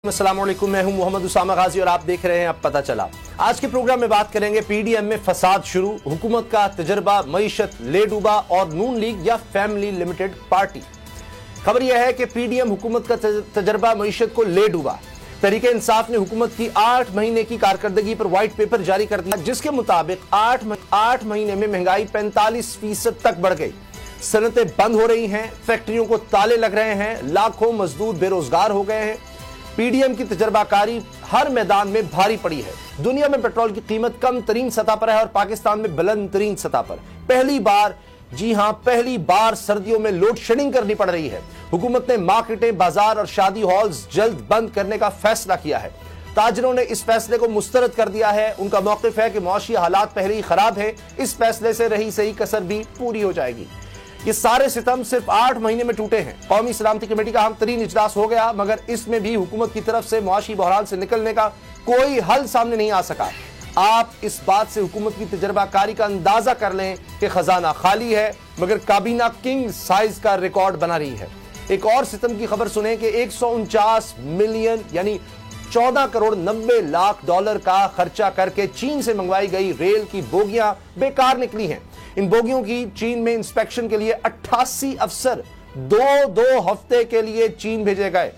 अस्सलाम वालेकुम, मैं हूं मोहम्मद उसामा गाजी और आप देख रहे हैं अब पता चला। आज के प्रोग्राम में बात करेंगे पीडीएम में फसाद शुरू, हुकूमत का तजर्बा, मईशत ले डूबा और नून लीग या फैमिली लिमिटेड पार्टी। खबर यह है कि पीडीएम हुकूमत का तजर्बा मईशत को ले डूबा। तहरीक इंसाफ ने हुकूमत की 8 महीने की कारकर्दगी पर व्हाइट पेपर जारी कर दिया, जिसके मुताबिक 8 महीने में महंगाई 45% तक बढ़ गई। सनतें बंद हो रही हैं, फैक्ट्रियों को ताले लग रहे हैं, लाखों मजदूर बेरोजगार हो गए हैं। पीडीएम की तजर्बाकारी हर मैदान में भारी पड़ी है। दुनिया में पेट्रोल की कीमत कम तरीन सतह पर है और पाकिस्तान में बुलंद तरीन सतह पर। पहली बार, जी हां, पहली बार सर्दियों में लोड शेडिंग करनी पड़ रही है। हुकूमत ने मार्केटें, बाजार और शादी हॉल्स जल्द बंद करने का फैसला किया है। ताजरों ने इस फैसले को मुस्तरद कर दिया है। उनका मौकिफ है कि मौशी हालात पहले ही खराब है, इस फैसले से रही सही कसर भी पूरी हो जाएगी। ये सारे सितम सिर्फ 8 महीने में टूटे हैं। कौमी सलामती कमेटी का अहम तरीन इजलास हो गया, मगर इसमें भी हुकूमत की तरफ से मुआशी बहरान से निकलने का कोई हल सामने नहीं आ सका। आप इस बात से हुकूमत की तजर्बाकारी का अंदाजा कर लें कि खजाना खाली है, मगर काबीना किंग साइज का रिकॉर्ड बना रही है। एक और सितम की खबर सुने कि 149 मिलियन यानी 14 करोड़ 90 लाख डॉलर का खर्चा करके चीन से मंगवाई गई रेल की बोगियां बेकार निकली हैं। इन बोगियों की चीन में इंस्पेक्शन के लिए 88 अफसर दो हफ्ते के लिए चीन भेजे गए।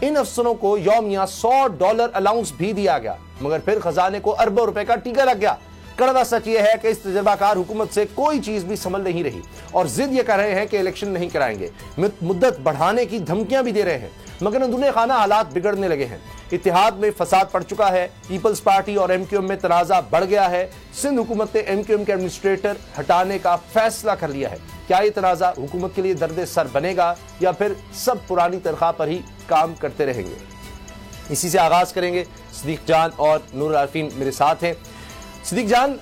इन अफसरों को यौमिया $100 अलाउंस भी दिया गया, मगर फिर खजाने को अरबों रुपए का टीका लग गया। कड़वा सच यह है कि इस तजर्बाकार हुकूमत से कोई चीज भी संभल नहीं रही और जिद ये कर रहे हैं कि इलेक्शन नहीं कराएंगे, मुद्दत बढ़ाने की धमकियां भी दे रहे हैं, मगर अंदरूनी खाना हालात बिगड़ने लगे हैं। इत्तेहाद में फसाद पड़ चुका है। पीपल्स पार्टी और एमक्यूएम में तनाजा बढ़ गया है। सिंध हुकूमत ने एमक्यूएम के एडमिनिस्ट्रेटर हटाने का फैसला कर लिया है। क्या ये तनाजा हुकूमत के लिए दर्द सर बनेगा या फिर सब पुरानी तनख्वाह पर ही काम करते रहेंगे? इसी से आगाज करेंगे। सिद्दीक जान और नूर आरफीन मेरे साथ हैं। सिद्दीक जान,